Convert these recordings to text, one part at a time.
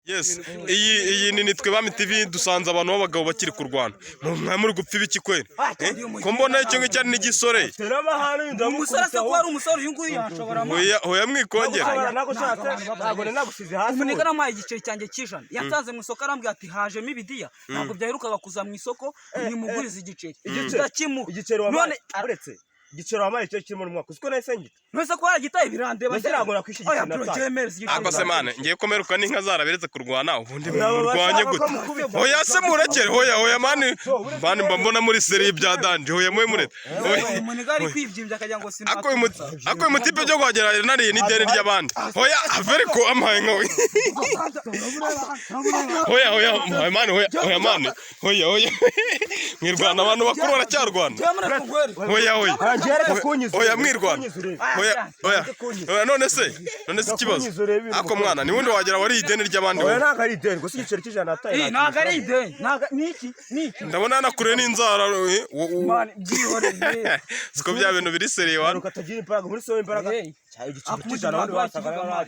Yes, iyi ni nitwe Bami TV dusanze abantu b'abagabo bakiri kurwana. Muri gupfa ibiki kwera? Ko mbona icyo ngicyo ari n'igisore. Umusore se ko ari umusore uyu nguyu yashobora Hoya mwikongera. Ntabwo nagusize hasi. Umuneka namaye igiceri cyanjye cy'ijana. Yatanze mu isoko arambwira ati hajemo ibidiya. Ntabwo byaherukaga kuza mu isoko nimuguriza igiceri. Igiceri none aretse. Igiceri wamaye cyo kirimo mu mwaka. Uko nahise ngita. Nose ko yaragitaye birandeba. Ntabwo nakwishyira igiceri. Ako se mane ngiye komeruka n'inka zaraberetse kurwana ubundi murwanye gute. Hoya se murekere hoya mane mbona muri seri bya danje hoya murete. Umuneka ari kwibyimbya akagira ngo sima. Ako imutipe byo kwagera nariye n'ideni ry'abandi. Hoya avere ko amaye nkawe. Hoya mane hoya. Mwirwana abantu bakuru baracyarwana. Hoya Oya mwirwana. Oya none se ikibazo. Ako mwana ni wundi wagera wari ideni ry'abandi. Oya ntago ari ideni gusa igiceri cy'ijana nataye. Ntago ari ideni. Niki. Ndabona nakure n'inzara. Man byihore. Siko bya bintu biri seriye wa. Ukatagira imbaraga muri so imbaraga. Igiceri cy'ijana wandi wasanga.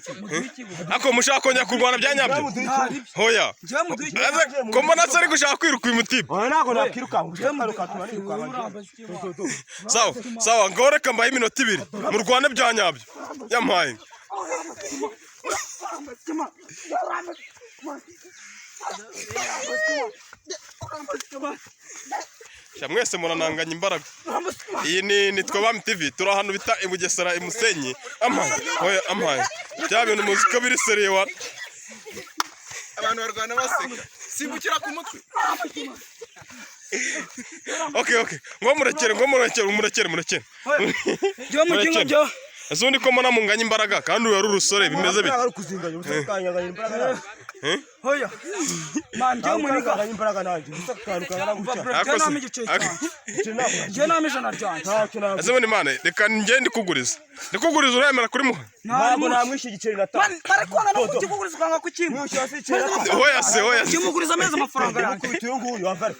Ako mushaka kongera kurwana byanyabyo. Hoya. Ko mbona se ari gushaka kwiruka uyu mutipe. Oya ntago nakwiruka. Ushaka tubariruka. Sawa ngore kambaye iminota 2 mu Rwanda byanyabyo yampaye mwese murananganya imbaraga. Iyi ni twe Bami TV turi ahantu bita i Bugesera i Musenyi amaye bya bintu muzika biri seriye wa abantu barwana baseka simbukira ku mutwe. Okay ngo murekere Byo mukinga byo Azundi ko mbona munganya imbaraga kandi uyu ari urusore bimeze bite. Hoya man byo munika imbaraga nanjye je namijana ryanje. Azundi mane reka ngende kuguriza uremera kuri muha. Ntabwo namwishe igiceri nataye. Barakwana no kuguriza ukanga kukimwe. Hoya se Kimuguriza ameza amafaranga yanjye. Uyu nguyu avare.